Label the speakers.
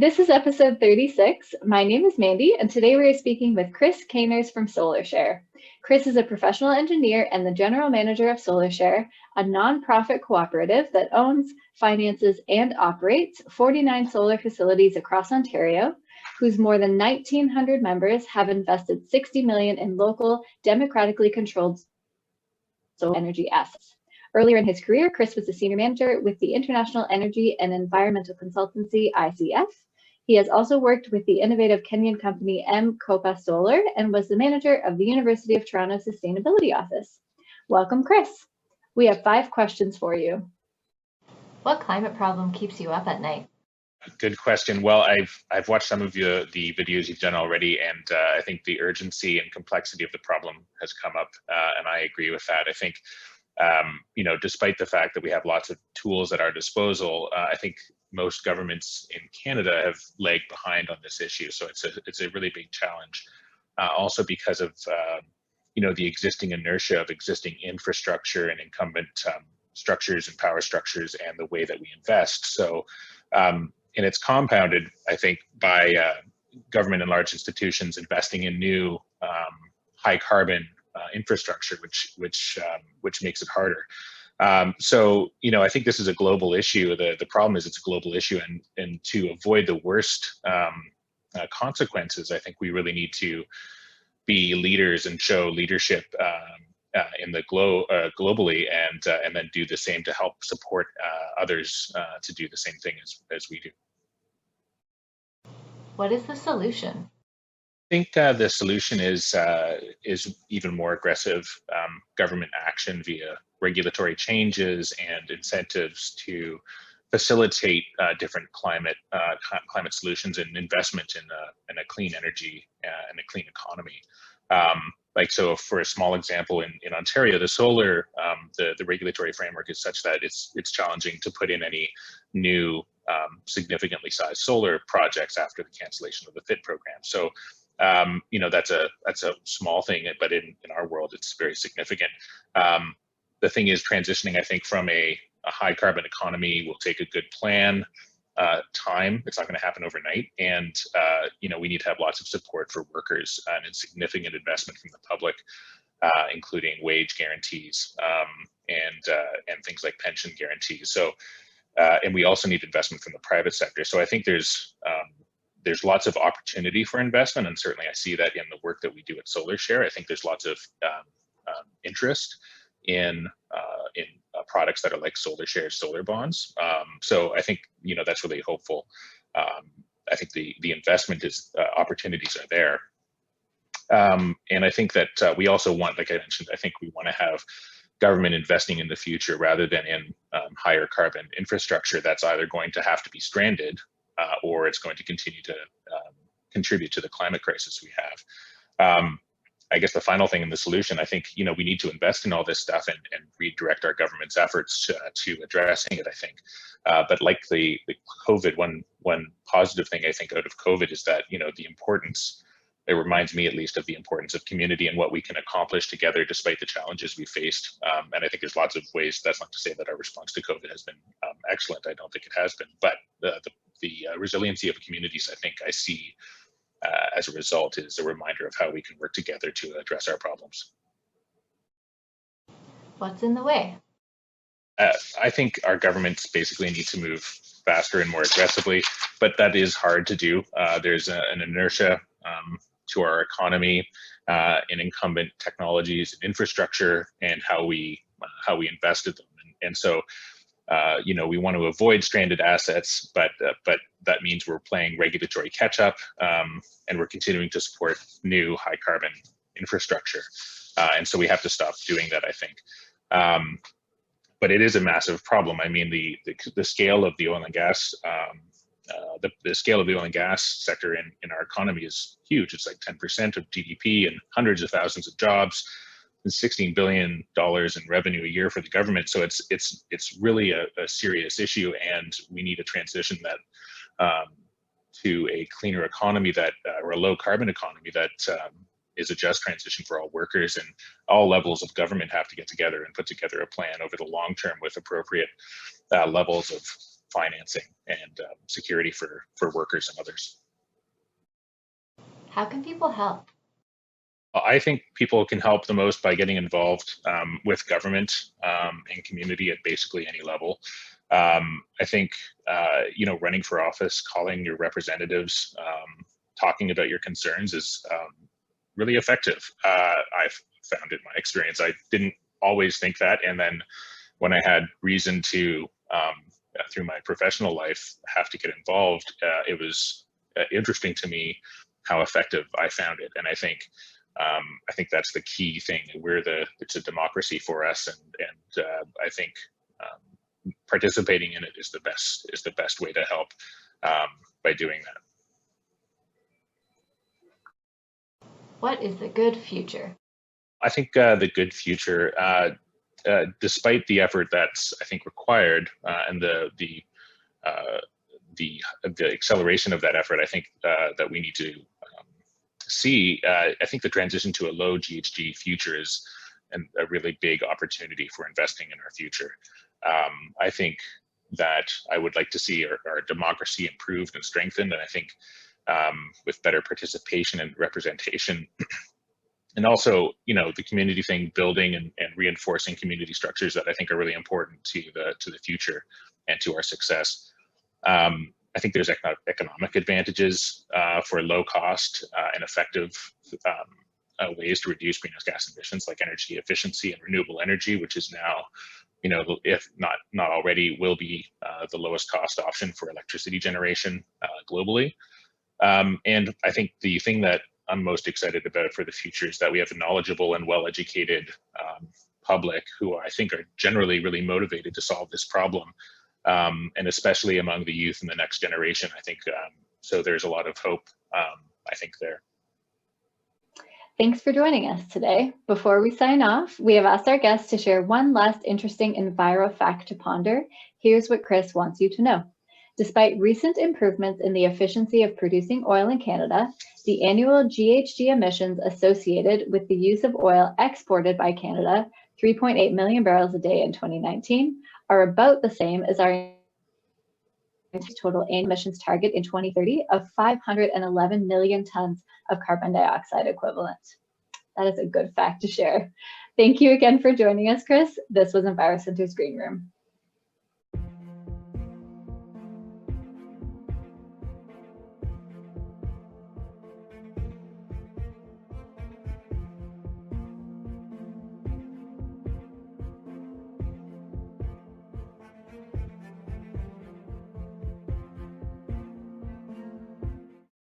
Speaker 1: This is episode 36. My name is Mandy, and today we are speaking with Chris Kainers from SolarShare. Chris is a professional engineer and the general manager of SolarShare, a nonprofit cooperative that owns, finances, and operates 49 solar facilities across Ontario, whose more than 1,900 members have invested $60 million in local, democratically controlled solar energy assets. Earlier in his career, Chris was a senior manager with the International Energy and Environmental Consultancy, ICF. He has also worked with the innovative Kenyan company Copa Solar and was the manager of the University of Toronto Sustainability Office. Welcome, Chris. We have 5 questions for you. What climate problem keeps you up at night?
Speaker 2: Good question. Well, I've watched some of the videos you've done already, and I think the urgency and complexity of the problem has come up, and I agree with that. I think despite the fact that we have lots of tools at our disposal, I think most governments in Canada have lagged behind on this issue. So it's a really big challenge. Also because of the existing inertia of existing infrastructure and incumbent structures and power structures and the way that we invest. So and it's compounded, I think, by government and large institutions investing in new high carbon infrastructure, which makes it harder. So I think this is a global issue. The problem is it's a global issue, and to avoid the worst consequences, I think we really need to be leaders and show leadership in the globally, and then do the same to help support others to do the same thing as we do.
Speaker 1: What is the solution?
Speaker 2: I think the solution is even more aggressive government action via regulatory changes and incentives to facilitate different climate solutions and investment in a clean energy and a clean economy. So for a small example, in Ontario, the solar, the regulatory framework is such that it's challenging to put in any new significantly sized solar projects after the cancellation of the FIT program. So that's a small thing, but in our world, it's very significant. The thing is, transitioning, I think, from a high carbon economy will take a good plan, time. It's not going to happen overnight, and we need to have lots of support for workers and significant investment from the public, including wage guarantees and things like pension guarantees. So, and we also need investment from the private sector. So I think there's lots of opportunity for investment, and certainly I see that in the work that we do at SolarShare. I think there's lots of interest in products that are like SolarShare solar bonds. So I think that's really hopeful. I think the investment opportunities are there, and I think that we also want, like I mentioned, I think we want to have government investing in the future rather than in higher carbon infrastructure that's either going to have to be stranded or it's going to continue to contribute to the climate crisis we have. I guess the final thing in the solution, I think, we need to invest in all this stuff and redirect our government's efforts to addressing it, I think. But like the COVID, one positive thing I think out of COVID is that, the importance, it reminds me at least of the importance of community and what we can accomplish together despite the challenges we faced. And I think there's lots of ways. That's not to say that our response to COVID has been excellent. I don't think it has been, but the resiliency of communities, I think I see as a result, is a reminder of how we can work together to address our problems.
Speaker 1: What's in the way?
Speaker 2: I think our governments basically need to move faster and more aggressively, but that is hard to do. There's an inertia to our economy in incumbent technologies and infrastructure and how we invested them. And so, we want to avoid stranded assets, but that means we're playing regulatory catch up, and we're continuing to support new high carbon infrastructure. And so we have to stop doing that, I think. But it is a massive problem. I mean, the scale of the oil and gas, the scale of the oil and gas sector in our economy is huge. It's like 10% of GDP and hundreds of thousands of jobs, and $16 billion in revenue a year for the government. So it's really a serious issue, and we need a transition that to a cleaner economy or a low carbon economy that is a just transition for all workers, and all levels of government have to get together and put together a plan over the long term with appropriate levels financing and security for workers and others.
Speaker 1: How can people help?
Speaker 2: I think people can help the most by getting involved with government and community at basically any level. I think, running for office, calling your representatives, talking about your concerns is really effective. I've found in my experience. I didn't always think that. And then when I had reason to, through my professional life, have to get involved, it was interesting to me how effective I found it. And I think that's the key thing. It's a democracy for us, and I think participating in it is the best way to help by doing that.
Speaker 1: What is the good future?
Speaker 2: I think the good future, despite the effort that's I think required and the acceleration of that effort, I think that we need to see. I think the transition to a low GHG future is a really big opportunity for investing in our future. I think that I would like to see our democracy improved and strengthened, and I think with better participation and representation, and also the community thing, building and reinforcing community structures that I think are really important to the future and to our success. I think there's economic advantages for low cost and effective ways to reduce greenhouse gas emissions, like energy efficiency and renewable energy, which is now, if not already, will be the lowest cost option for electricity generation globally. And I think the thing that I'm most excited about for the future is that we have a knowledgeable and well-educated public who I think are generally really motivated to solve this problem. And especially among the youth in the next generation, I think, so there's a lot of hope, I think, there.
Speaker 1: Thanks for joining us today. Before we sign off, we have asked our guests to share one last interesting Enviro fact to ponder. Here's what Chris wants you to know. Despite recent improvements in the efficiency of producing oil in Canada, the annual GHG emissions associated with the use of oil exported by Canada, 3.8 million barrels a day in 2019, are about the same as our total emissions target in 2030 of 511 million tons of carbon dioxide equivalent. That is a good fact to share. Thank you again for joining us, Chris. This was EnviroCentre's Green Room.